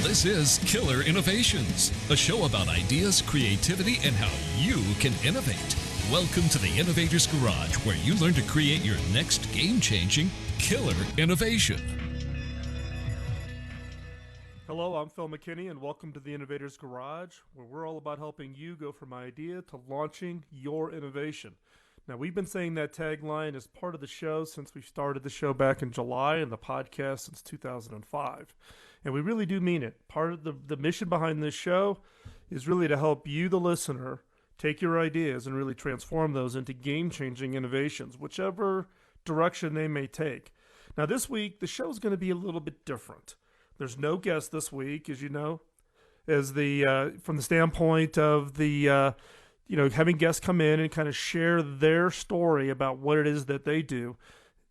This is Killer Innovations, a show about ideas, creativity, and how you can innovate. Welcome to the Innovator's Garage, where you learn to create your next game-changing killer innovation. Hello, I'm Phil McKinney, and welcome to the Innovator's Garage, where we're all about helping you go from idea to launching your innovation. Now, we've been saying that tagline as part of the show since we started the show back in July and the podcast since 2005. And we really do mean it. Part of the mission behind this show is really to help you, the listener, take your ideas and really transform those into game-changing innovations, whichever direction they may take. Now, this week, the show is going to be a little bit different. There's no guest this week, as you know, as from the standpoint of having guests come in and kind of share their story about what it is that they do.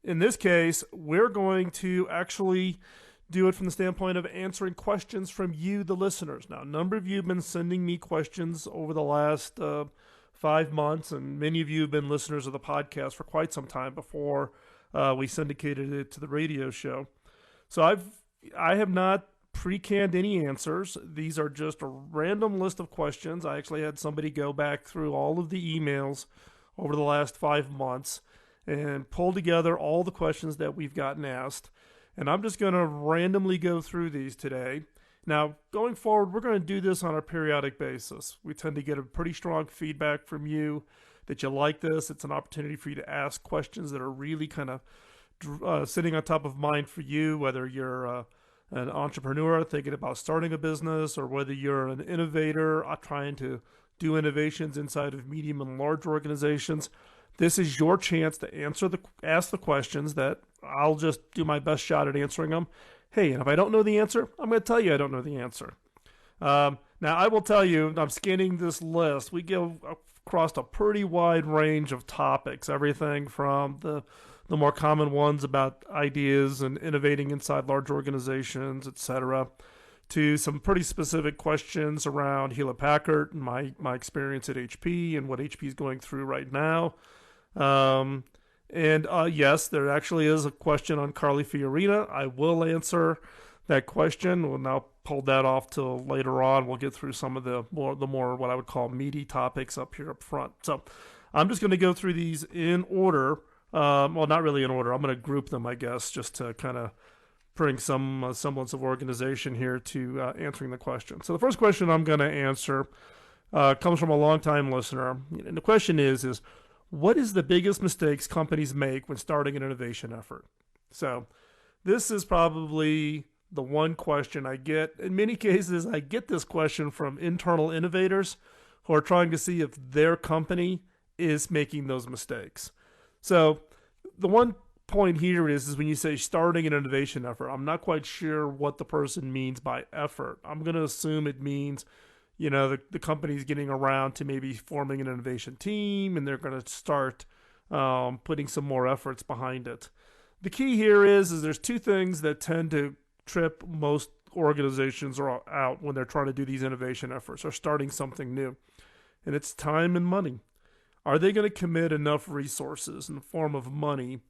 In this case, we're going to actually do it from the standpoint of answering questions from you, the listeners. Now, a number of you have been sending me questions over the last 5 months, and many of you have been listeners of the podcast for quite some time before we syndicated it to the radio show. So I have not pre-canned any answers. These are just a random list of questions. I actually had somebody go back through all of the emails over the last 5 months and pull together all the questions that we've gotten asked. And I'm just going to randomly go through these today. Now, going forward, we're going to do this on a periodic basis. We tend to get a pretty strong feedback from you that you like this. It's an opportunity for you to ask questions that are really kind of sitting on top of mind for you, whether you're an entrepreneur thinking about starting a business, or whether you're an innovator trying to do innovations inside of medium and large organizations. This is your chance to ask the questions that I'll just do my best shot at answering them. Hey, and if I don't know the answer, I'm going to tell you I don't know the answer. Now, I will tell you, I'm scanning this list. We go across a pretty wide range of topics, everything from the more common ones about ideas and innovating inside large organizations, etc., to some pretty specific questions around Hewlett Packard and my experience at HP and what HP is going through right now. Yes, there actually is a question on Carly Fiorina. I will answer that question. We'll now pull that off till later on. We'll get through some of the more what I would call meaty topics up here up front. So I'm just going to go through these in order. Well, not really in order. I'm going to group them, I guess, just to kind of bring some semblance of organization here to answering the question. So the first question I'm going to answer comes from a longtime listener. And the question is what is the biggest mistakes companies make when starting an innovation effort? So this is probably the one question I get. In many cases, I get this question from internal innovators who are trying to see if their company is making those mistakes. So the one point here is when you say starting an innovation effort, I'm not quite sure what the person means by effort. I'm going to assume it means the company's getting around to maybe forming an innovation team, and they're going to start putting some more efforts behind it. The key here is there's two things that tend to trip most organizations out when they're trying to do these innovation efforts or starting something new, and it's time and money. Are they going to commit enough resources in the form of money?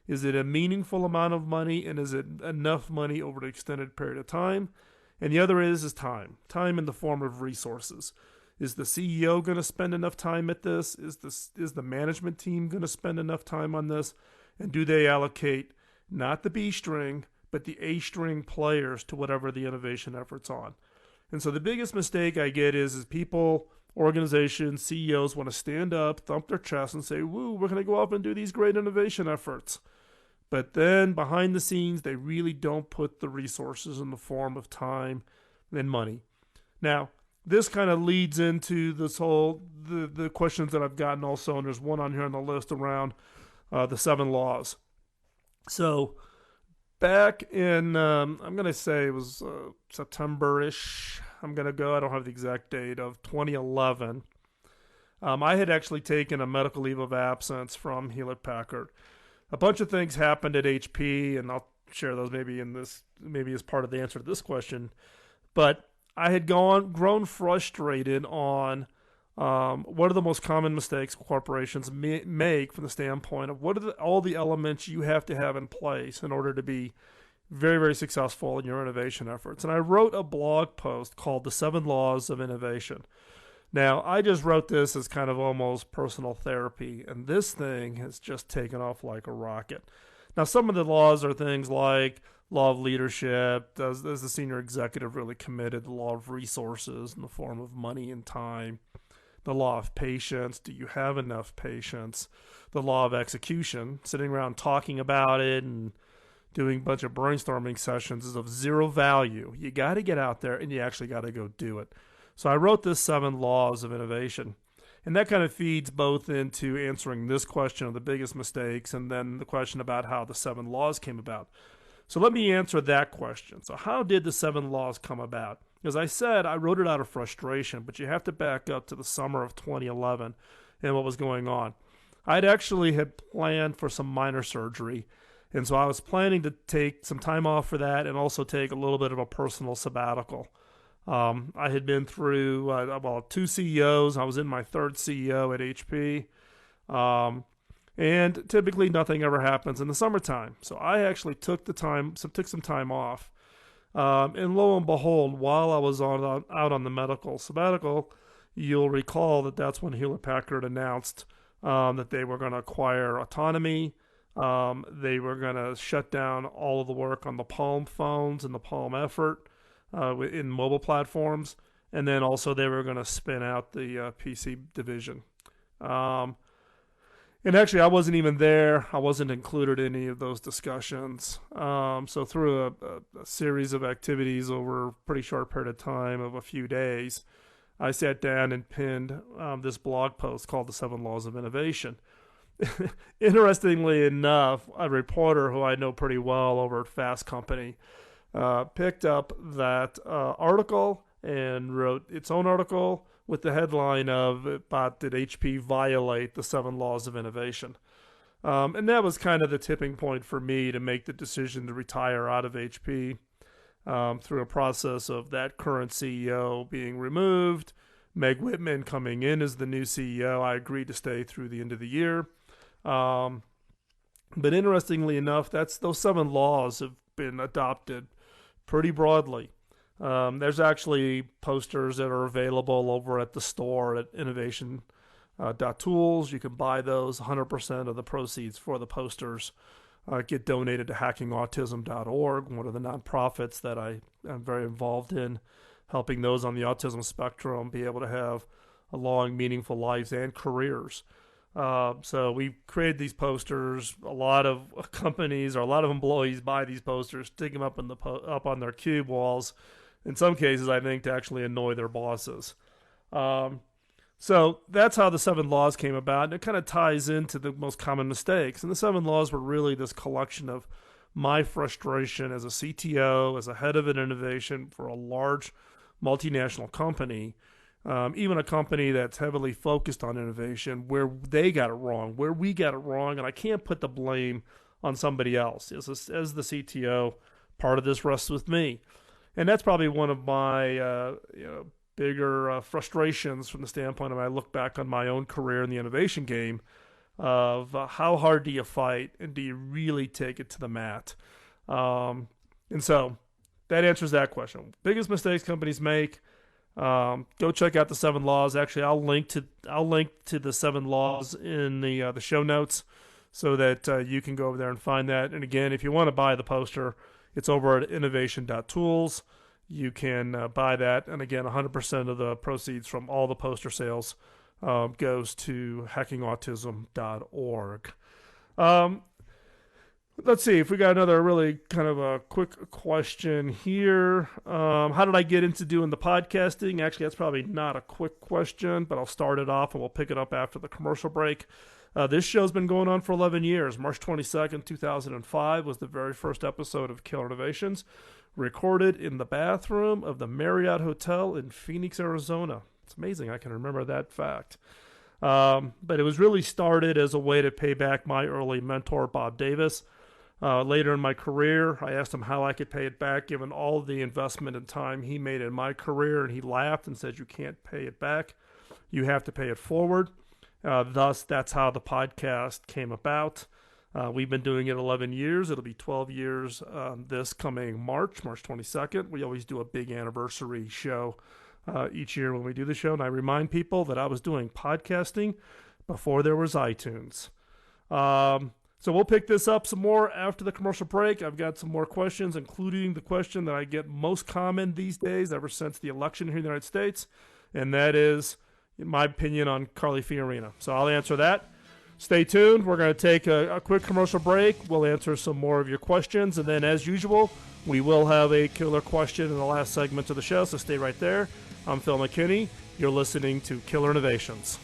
Is it a meaningful amount of money, and is it enough money over an extended period of time? And the other is time in the form of resources. Is the CEO going to spend enough time at this? Is the management team going to spend enough time on this? And do they allocate not the B string, but the A string players to whatever the innovation effort's on? And so the biggest mistake I get is people, organizations, CEOs want to stand up, thump their chest and say, woo, we're going to go up and do these great innovation efforts. But then behind the scenes, they really don't put the resources in the form of time and money. Now, this kind of leads into this whole, the questions that I've gotten also, and there's one on here on the list around the 7 laws. So back in, I'm going to say it was September-ish, I'm going to go, I don't have the exact date, of 2011. I had actually taken a medical leave of absence from Hewlett Packard. A bunch of things happened at HP, and I'll share those maybe as part of the answer to this question. But I had grown frustrated on what are the most common mistakes corporations make from the standpoint of what are all the elements you have to have in place in order to be very, very successful in your innovation efforts. And I wrote a blog post called The 7 Laws of Innovation. Now, I just wrote this as kind of almost personal therapy, and this thing has just taken off like a rocket. Now, some of the laws are things like law of leadership. Does the senior executive really committed? The law of resources in the form of money and time. The law of patience. Do you have enough patience? The law of execution. Sitting around talking about it and doing a bunch of brainstorming sessions is of zero value. You got to get out there and you actually got to go do it. So I wrote this 7 laws of innovation. And that kind of feeds both into answering this question of the biggest mistakes and then the question about how the 7 laws came about. So let me answer that question. So how did the 7 laws come about? As I said, I wrote it out of frustration, but you have to back up to the summer of 2011 and what was going on. I'd actually had planned for some minor surgery, and so I was planning to take some time off for that and also take a little bit of a personal sabbatical. I had been through 2 CEOs. I was in my 3rd CEO at HP. And typically nothing ever happens in the summertime. So I actually took some time off. And lo and behold, while I was out on the medical sabbatical, you'll recall that that's when Hewlett-Packard announced that they were going to acquire Autonomy. They were going to shut down all of the work on the Palm phones and the Palm effort in mobile platforms. And then also they were going to spin out the PC division. And actually, I wasn't even there. I wasn't included in any of those discussions. So through a series of activities over a pretty short period of time of a few days, I sat down and pinned this blog post called The 7 Laws of Innovation. Interestingly enough, a reporter who I know pretty well over at Fast Company picked up that article and wrote its own article with the headline of did HP violate the 7 laws of innovation? And that was kind of the tipping point for me to make the decision to retire out of HP through a process of that current CEO being removed, Meg Whitman coming in as the new CEO. I agreed to stay through the end of the year. But interestingly enough, those 7 laws have been adopted pretty broadly. There's actually posters that are available over at the store at innovation.tools. You can buy those. 100% of the proceeds for the posters get donated to hackingautism.org, one of the nonprofits that I am very involved in, helping those on the autism spectrum be able to have a long, meaningful lives and careers. So we created these posters. A lot of companies or a lot of employees buy these posters, stick them up on their cube walls. In some cases, I think, to actually annoy their bosses. So that's how the 7 laws came about, and it kind of ties into the most common mistakes. And the 7 laws were really this collection of my frustration as a CTO, as a head of an innovation for a large multinational company, even a company that's heavily focused on innovation, where they got it wrong, where we got it wrong, and I can't put the blame on somebody else. As the CTO, part of this rests with me. And that's probably one of my bigger frustrations from the standpoint of I look back on my own career in the innovation game of how hard do you fight and do you really take it to the mat? And so that answers that question. Biggest mistakes companies make. Go check out the 7 laws. Actually, I'll link to the 7 laws in the show notes so that you can go over there and find that. And again, if you want to buy the poster, it's over at innovation.tools. You can buy that. And again, 100% of the proceeds from all the poster sales goes to hackingautism.org. Let's see if we got another really kind of a quick question here. How did I get into doing the podcasting? Actually, that's probably not a quick question, but I'll start it off and we'll pick it up after the commercial break. This show's been going on for 11 years. March 22nd, 2005 was the very first episode of Killer Innovations, recorded in the bathroom of the Marriott Hotel in Phoenix, Arizona. It's amazing I can remember that fact. But it was really started as a way to pay back my early mentor, Bob Davis. Later in my career, I asked him how I could pay it back given all the investment and time he made in my career, and he laughed and said, "You can't pay it back. You have to pay it forward." Thus, that's how the podcast came about. We've been doing it 11 years. It'll be 12 years this coming March 22nd. We always do a big anniversary show each year when we do the show. And I remind people that I was doing podcasting before there was iTunes. So we'll pick this up some more after the commercial break. I've got some more questions, including the question that I get most common these days ever since the election here in the United States, and that is my opinion on Carly Fiorina. So I'll answer that. Stay tuned. We're going to take a quick commercial break. We'll answer some more of your questions, and then as usual, we will have a killer question in the last segment of the show, so stay right there. I'm Phil McKinney. You're listening to Killer Innovations.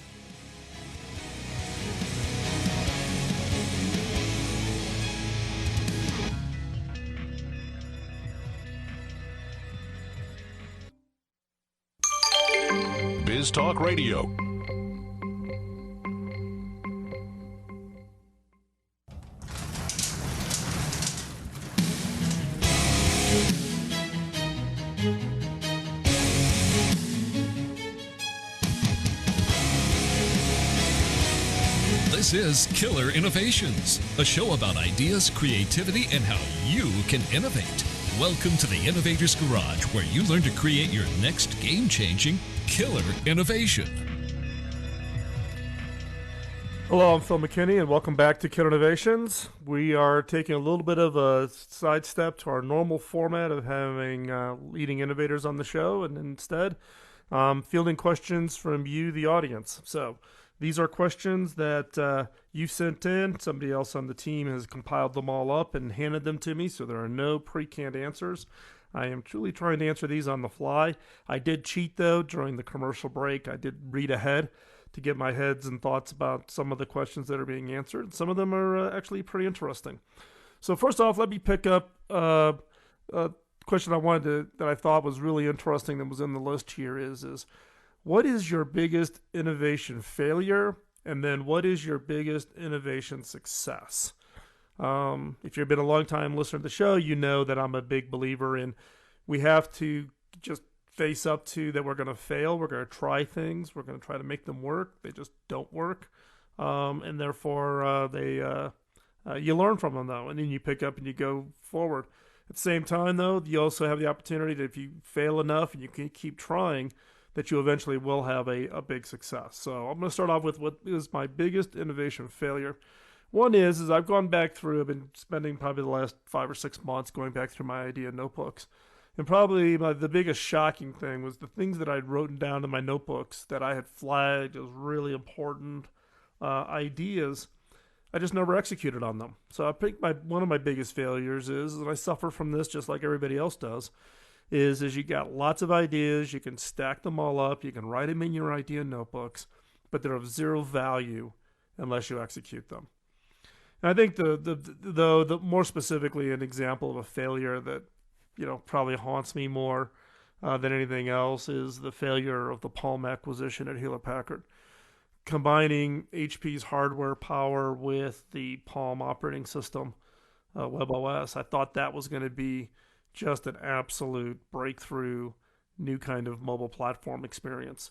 Biz Talk Radio. This is Killer Innovations, a show about ideas, creativity, and how you can innovate. Welcome to the Innovator's Garage, where you learn to create your next game-changing killer innovation. Hello, I'm Phil McKinney, and welcome back to Killer Innovations. We are taking a little bit of a sidestep to our normal format of having leading innovators on the show, and instead fielding questions from you, the audience. So these are questions that you sent in. Somebody else on the team has compiled them all up and handed them to me, so there are no pre-canned answers. I am truly trying to answer these on the fly. I did cheat, though, during the commercial break. I did read ahead to get my heads and thoughts about some of the questions that are being answered. Some of them are actually pretty interesting. So first off, let me pick up a question that I thought was really interesting that was in the list here is what is your biggest innovation failure? And then what is your biggest innovation success? If you've been a long time listener to the show, you know that I'm a big believer in we have to just face up to that we're going to fail. We're going to try things. We're going to try to make them work. They just don't work. And therefore, you learn from them, though, and then you pick up and you go forward. At the same time, though, you also have the opportunity that if you fail enough and you can keep trying, that you eventually will have a big success. So I'm going to start off with what is my biggest innovation failure. One is I've gone back through, I've been spending probably the last 5 or 6 months going back through my idea notebooks. And probably the biggest shocking thing was the things that I'd written down in my notebooks that I had flagged as really important ideas. I just never executed on them. So I think one of my biggest failures is, and I suffer from this just like everybody else does, is you got lots of ideas, you can stack them all up, you can write them in your idea notebooks, but they're of zero value unless you execute them. And I think the more specifically an example of a failure that probably haunts me more than anything else is the failure of the Palm acquisition at Hewlett-Packard. Combining HP's hardware power with the Palm operating system, WebOS, I thought that was going to be just an absolute breakthrough, new kind of mobile platform experience.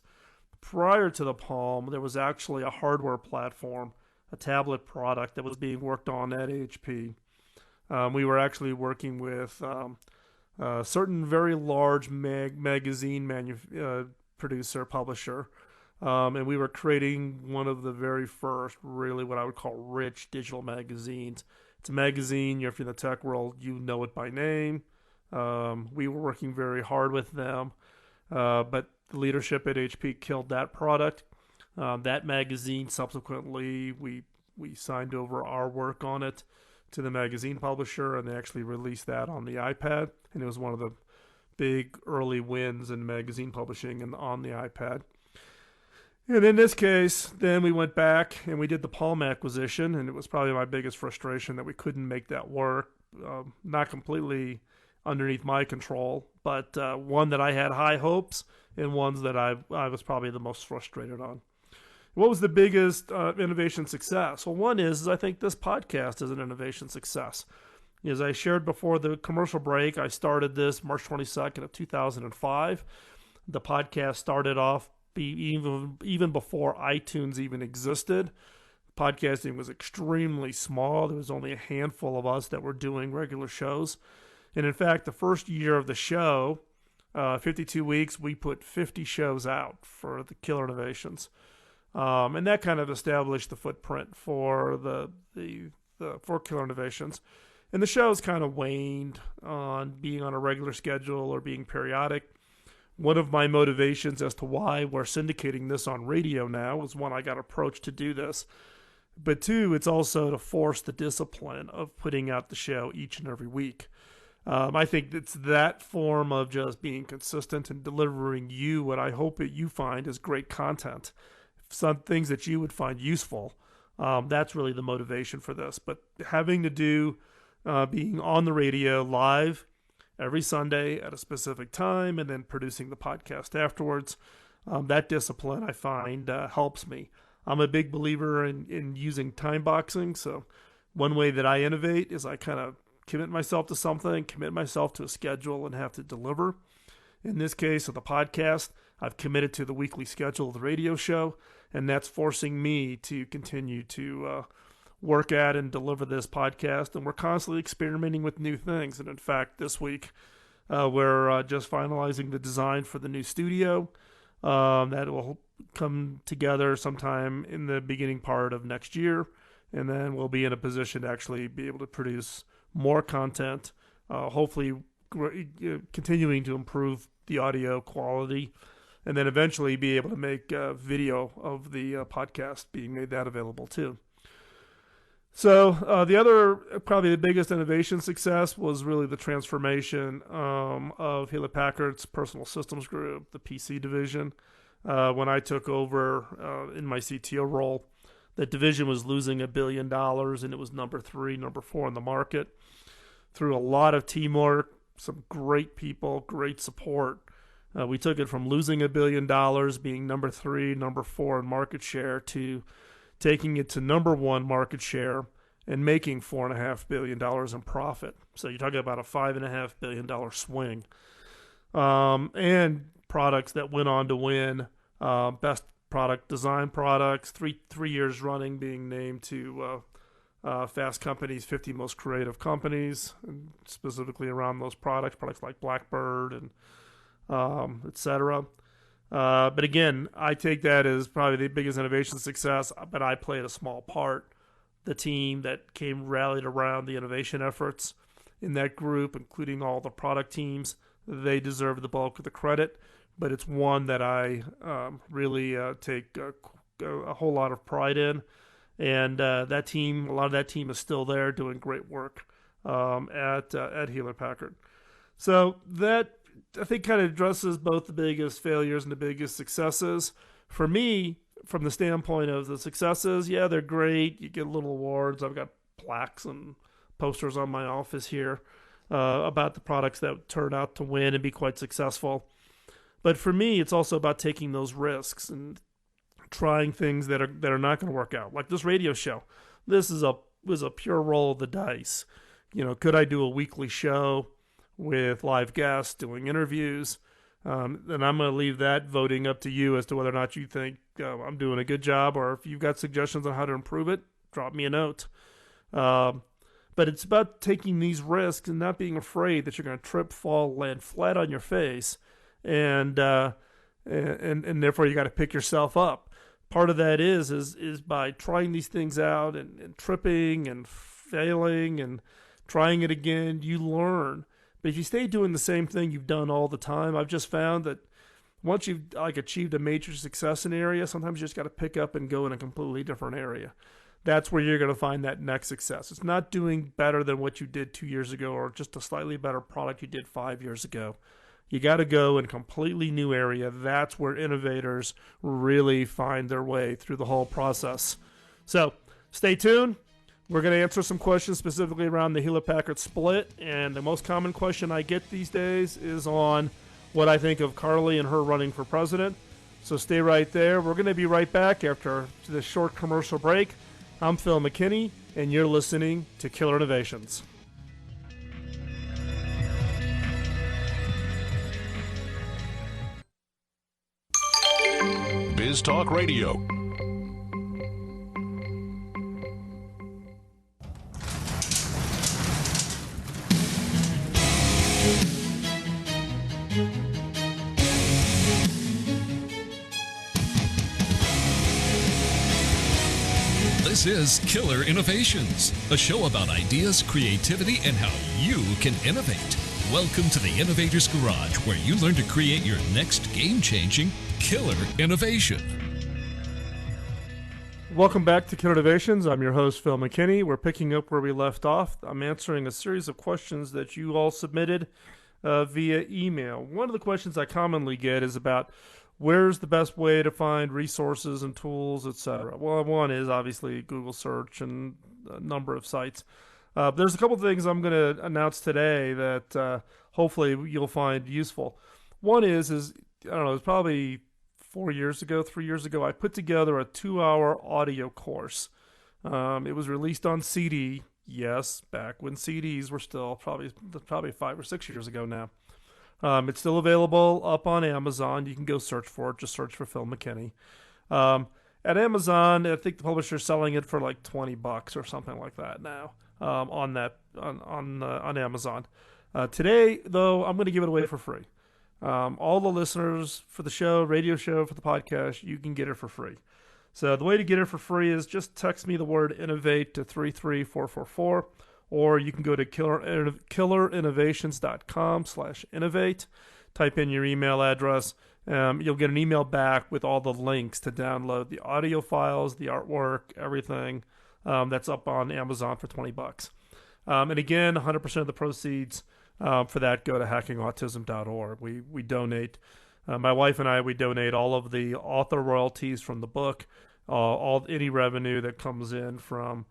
Prior to the Palm, there was actually a hardware platform, a tablet product that was being worked on at HP. We were actually working with a certain very large magazine producer, publisher, and we were creating one of the very first, really what I would call rich digital magazines. It's a magazine, if you're in the tech world, you know it by name. We were working very hard with them, but the leadership at HP killed that product. That magazine, subsequently, we signed over our work on it to the magazine publisher, and they actually released that on the iPad, and it was one of the big early wins in magazine publishing and on the iPad. And in this case, then we went back and we did the Palm acquisition, and it was probably my biggest frustration that we couldn't make that work. Not completely underneath my control, but one that I had high hopes and ones that I was probably the most frustrated on. What was the biggest innovation success? Well, one is I think this podcast is an innovation success. As I shared before the commercial break, I started this March 22nd of 2005. The podcast started off even before iTunes even existed. Podcasting was extremely small. There was only a handful of us that were doing regular shows. And in fact, the first year of the show, 52 weeks, we put 50 shows out for the Killer Innovations. And that kind of established the footprint for for Killer Innovations. And the show's kind of waned on being on a regular schedule or being periodic. One of my motivations as to why we're syndicating this on radio now is, one, I got approached to do this. But two, it's also to force the discipline of putting out the show each and every week. I think it's that form of just being consistent and delivering you what I hope that you find is great content, some things that you would find useful. That's really the motivation for this. But having to do being on the radio live every Sunday at a specific time and then producing the podcast afterwards, that discipline I find helps me. I'm a big believer in using time boxing. So one way that I innovate is I kind of commit myself to something, commit myself to a schedule, and have to deliver. In this case of the podcast, I've committed to the weekly schedule of the radio show, and that's forcing me to continue to work at and deliver this podcast. And we're constantly experimenting with new things. And in fact, this week, we're just finalizing the design for the new studio. That will come together sometime in the beginning part of next year. And then we'll be in a position to actually be able to produce more content, hopefully continuing to improve the audio quality, and then eventually be able to make video of the podcast, being made that available too. So the other, probably the biggest innovation success was really the transformation of Hewlett-Packard's Personal Systems Group, the PC division. When I took over in my CTO role, that division was losing $1 billion, and it was number 3, number 4 in the market. Through a lot of teamwork, some great people, great support, we took it from losing $1 billion, being number 3, number 4 in market share, to taking it to number 1 market share and making $4.5 billion in profit. So you're talking about a $5.5 billion swing. And products that went on to win Best Product Design Products, three years running, being named to Fast Company's 50 Most Creative Companies, and specifically around those products like Blackbird and etc. But again, I take that as probably the biggest innovation success, but I played a small part. The team that rallied around the innovation efforts in that group, including all the product teams, they deserve the bulk of the credit, but it's one that I really take a whole lot of pride in. And that team, a lot of that team is still there doing great work at Hewlett-Packard. So that, I think, kind of addresses both the biggest failures and the biggest successes. For me, from the standpoint of the successes, yeah, they're great. You get little awards. I've got plaques and posters on my office here about the products that turn out to win and be quite successful. But for me, it's also about taking those risks and trying things that are not going to work out. Like this radio show. This was a pure roll of the dice. You know, could I do a weekly show with live guests doing interviews? And I'm going to leave that voting up to you as to whether or not you think I'm doing a good job, or if you've got suggestions on how to improve it, drop me a note. But it's about taking these risks and not being afraid that you're going to trip, fall, land flat on your face, and therefore you got to pick yourself up. Part of that is by trying these things out and tripping and failing and trying it again, you learn. But if you stay doing the same thing you've done all the time, I've just found that once you've achieved a major success in an area, sometimes you just got to pick up and go in a completely different area. That's where you're going to find that next success. It's not doing better than what you did 2 years ago or just a slightly better product you did 5 years ago. You got to go in a completely new area. That's where innovators really find their way through the whole process. So stay tuned. We're going to answer some questions specifically around the Hewlett-Packard split. And the most common question I get these days is on what I think of Carly and her running for president. So stay right there. We're going to be right back after this short commercial break. I'm Phil McKinney, and you're listening to Killer Innovations. Biz Talk Radio. This is Killer Innovations, a show about ideas, creativity, and how you can innovate. Welcome to the Innovator's Garage, where you learn to create your next game-changing killer innovation. Welcome back to Killer Innovations. I'm your host, Phil McKinney. We're picking up where we left off. I'm answering a series of questions that you all submitted via email. One of the questions I commonly get is about where's the best way to find resources and tools, etc. Well, one is obviously Google search and a number of sites. There's a couple of things I'm going to announce today that hopefully you'll find useful. One is I don't know, it's probably 3 years ago, I put together a 2-hour audio course. It was released on CD, yes, back when CDs were still probably 5 or 6 years ago now. It's still available up on Amazon. You can go search for it. Just search for Phil McKinney. At Amazon, I think the publisher's selling it for like $20 or something like that now on Amazon. Today, though, I'm going to give it away for free. All the listeners for the show, radio show, for the podcast, you can get it for free. So the way to get it for free is just text me the word innovate to 33444. Or you can go to killerinnovations.com/innovate, type in your email address. You'll get an email back with all the links to download the audio files, the artwork, everything that's up on Amazon for $20. And again, 100% of the proceeds for that go to hackingautism.org. We donate, my wife and I, we donate all of the author royalties from the book, any revenue that comes in from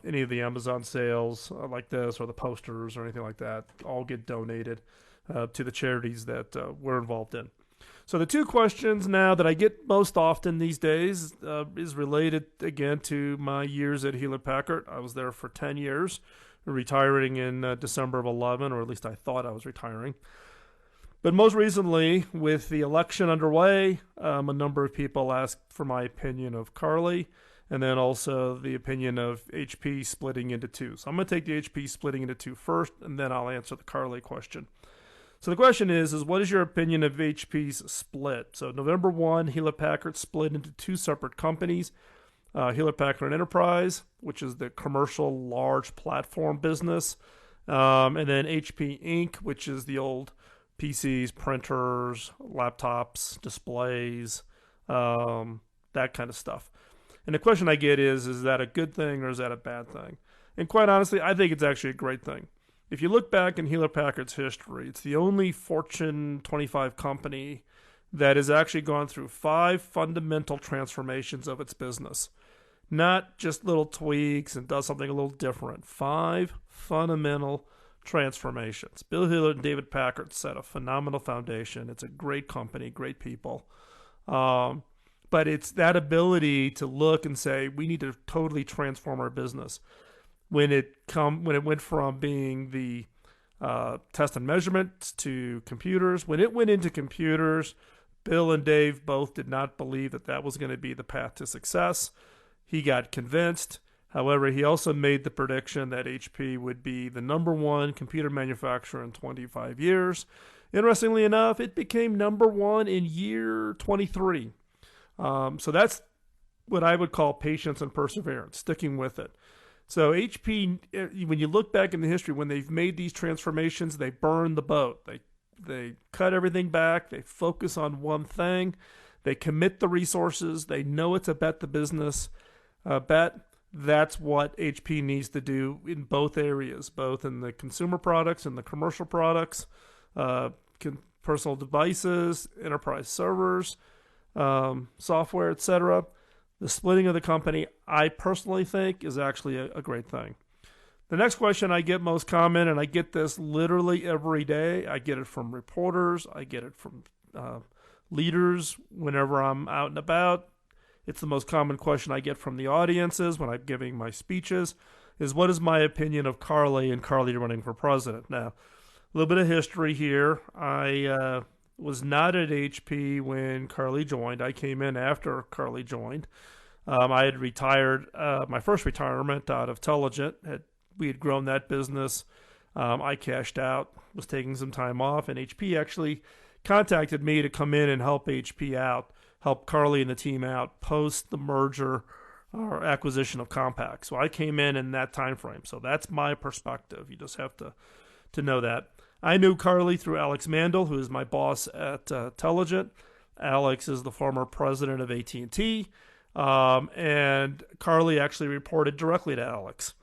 any of the Amazon sales like this, or the posters or anything like that, all get donated to the charities that we're involved in. So the two questions now that I get most often these days is related again to my years at Hewlett-Packard. I was there for 10 years, retiring in December of 11, or at least I thought I was retiring. But most recently, with the election underway, a number of people asked for my opinion of Carly, and then also the opinion of HP splitting into two. So I'm going to take the HP splitting into two first, and then I'll answer the Carly question. So the question is what is your opinion of HP's split? So November 1, Hewlett-Packard split into two separate companies. Hewlett-Packard Enterprise, which is the commercial large platform business, and then HP Inc., which is the old PCs, printers, laptops, displays, that kind of stuff. And the question I get is that a good thing or is that a bad thing? And quite honestly, I think it's actually a great thing. If you look back in Hewlett-Packard's history, it's the only Fortune 25 company that has actually gone through 5 fundamental transformations of its business. Not just little tweaks and does something a little different. 5 fundamental transformations. Bill Hewlett and David Packard set a phenomenal foundation. It's a great company, great people. But it's that ability to look and say, we need to totally transform our business. When it went from being the test and measurement to computers, when it went into computers, Bill and Dave both did not believe that was going to be the path to success. He got convinced. However, he also made the prediction that HP would be the number one computer manufacturer in 25 years. Interestingly enough, it became number one in year 23. So that's what I would call patience and perseverance, sticking with it. So HP, when you look back in the history, when they've made these transformations, they burn the boat. They cut everything back. They focus on one thing. They commit the resources. They know it's a bet the business bet. That's what HP needs to do in both areas, both in the consumer products and the commercial products, personal devices, enterprise servers, software, etc. The splitting of the company, I personally think, is actually a great thing. The next question I get most common, and I get this literally every day. I get it from reporters. I get it from leaders whenever I'm out and about. It's the most common question I get from the audiences when I'm giving my speeches, is what is my opinion of Carly and Carly running for president? Now, a little bit of history here. I was not at HP when Carly joined. I came in after Carly joined. I had retired, my first retirement out of Telligent. We had grown that business. I cashed out, was taking some time off, and HP actually contacted me to come in and help HP out, help Carly and the team out post the merger or acquisition of Compaq. So I came in that time frame. So that's my perspective. You just have to know that. I knew Carly through Alex Mandel, who is my boss at Telligent. Alex is the former president of AT&T, and Carly actually reported directly to Alex.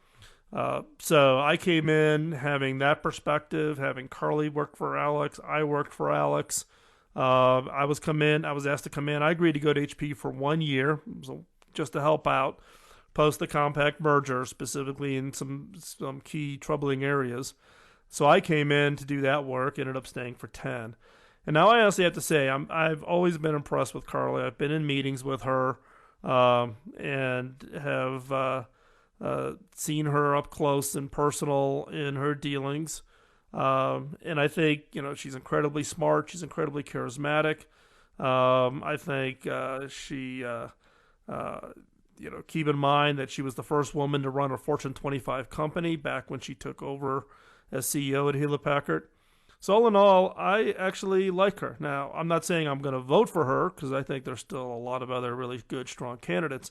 So I came in having that perspective, having Carly work for Alex. I worked for Alex. I was asked to come in. I agreed to go to HP for 1 year, so just to help out post the Compaq merger, specifically in some key troubling areas. So I came in to do that work, ended up staying for 10. And now I honestly have to say, I've always been impressed with Carly. I've been in meetings with her and have seen her up close and personal in her dealings. And I think, she's incredibly smart. She's incredibly charismatic. I think keep in mind that she was the first woman to run a Fortune 25 company back when she took over as CEO at Hewlett Packard. So all in all, I actually like her. Now, I'm not saying I'm going to vote for her because I think there's still a lot of other really good, strong candidates.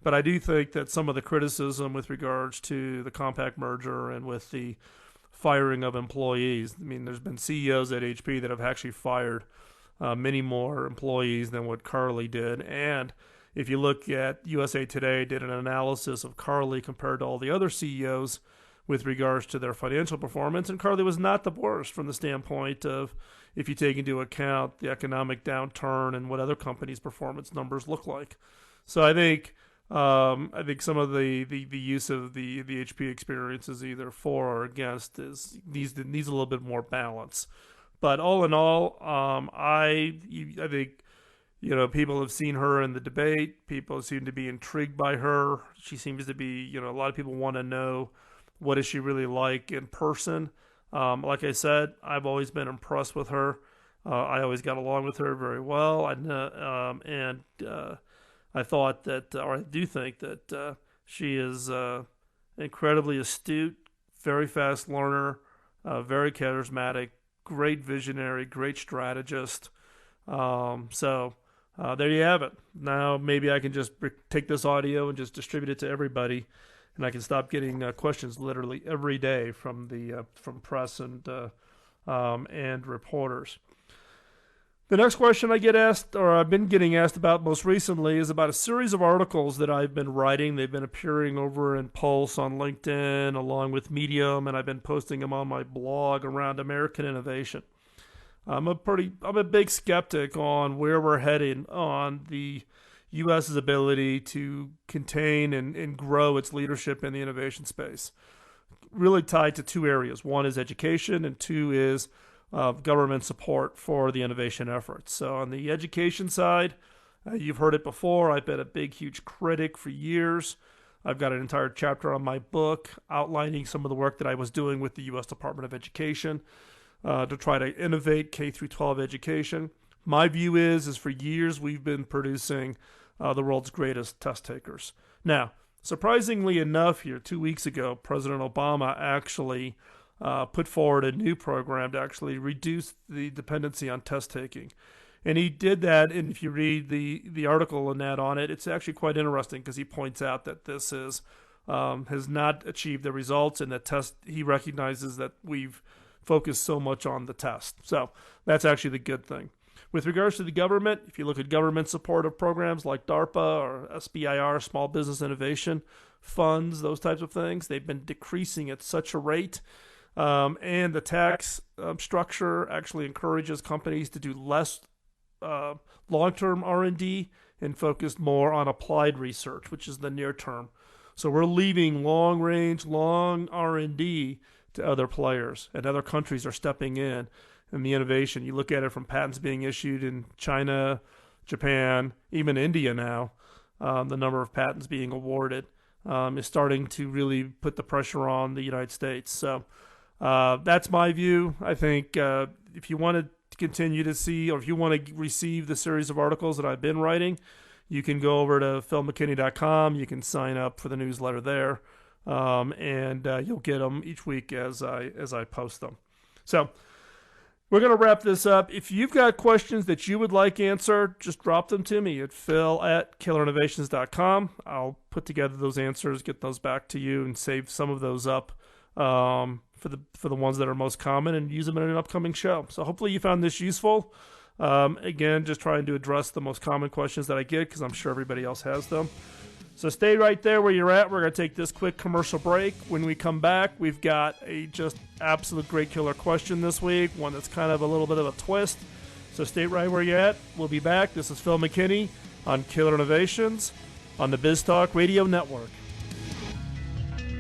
But I do think that some of the criticism with regards to the Compaq merger and with the firing of employees, there's been CEOs at HP that have actually fired many more employees than what Carly did. And if you look at USA Today, did an analysis of Carly compared to all the other CEOs with regards to their financial performance, and Carly was not the worst from the standpoint of if you take into account the economic downturn and what other companies' performance numbers look like. So I think some of the use of the HP experience is either for or against needs a little bit more balance. But all in all, I think people have seen her in the debate. People seem to be intrigued by her. She seems to be, a lot of people want to know what is she really like in person. Like I said, I've always been impressed with her. I always got along with her very well. I thought that, or I do think that she is incredibly astute, very fast learner, very charismatic, great visionary, great strategist. So there you have it. Now maybe I can just take this audio and just distribute it to everybody, and I can stop getting questions literally every day from press and reporters. The next question I get asked, or I've been getting asked about most recently, is about a series of articles that I've been writing. They've been appearing over in Pulse on LinkedIn, along with Medium, and I've been posting them on my blog around American innovation. I'm a big skeptic on where we're heading on the U.S.'s ability to contain and grow its leadership in the innovation space. Really tied to two areas. One is education, and two is government support for the innovation efforts. So on the education side, you've heard it before. I've been a big, huge critic for years. I've got an entire chapter on my book outlining some of the work that I was doing with the U.S. Department of Education to try to innovate K-12 education. My view is for years we've been producing the world's greatest test takers. Now, surprisingly enough here, 2 weeks ago, President Obama actually put forward a new program to actually reduce the dependency on test taking. And he did that, and if you read the article and that on it, it's actually quite interesting because he points out that this has not achieved the results, and he recognizes that we've focused so much on the test. So that's actually the good thing. With regards to the government, if you look at government support of programs like DARPA or SBIR, Small Business Innovation Funds, those types of things, they've been decreasing at such a rate. And the tax structure actually encourages companies to do less long-term R&D and focus more on applied research, which is the near term. So we're leaving long-range, long R&D to other players, and other countries are stepping in the innovation. You look at it from patents being issued in China, Japan, even India now. The number of patents being awarded is starting to really put the pressure on the United States. So that's my view. I think if you want to continue to see, or if you want to receive the series of articles that I've been writing, you can go over to philmckinney.com. You can sign up for the newsletter there, and you'll get them each week as I post them. So We're going to wrap this up. If you've got questions that you would like answered, just drop them to me at phil@killerinnovations.com. I'll put together those answers, get those back to you, and save some of those up for the ones that are most common and use them in an upcoming show. So hopefully you found this useful. Again, just trying to address the most common questions that I get because I'm sure everybody else has them. So stay right there where you're at. We're going to take this quick commercial break. When we come back, we've got a just absolute great killer question this week, one that's kind of a little bit of a twist. So stay right where you're at. We'll be back. This is Phil McKinney on Killer Innovations on the Biz Talk Radio Network.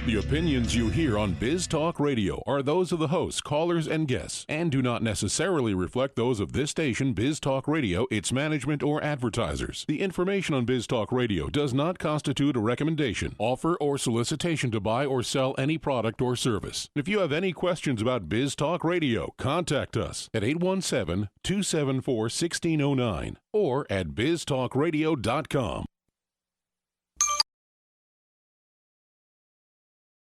The opinions you hear on Biz Talk Radio are those of the hosts, callers, and guests, and do not necessarily reflect those of this station, Biz Talk Radio, its management, or advertisers. The information on Biz Talk Radio does not constitute a recommendation, offer, or solicitation to buy or sell any product or service. If you have any questions about Biz Talk Radio, contact us at 817-274-1609 or at biztalkradio.com.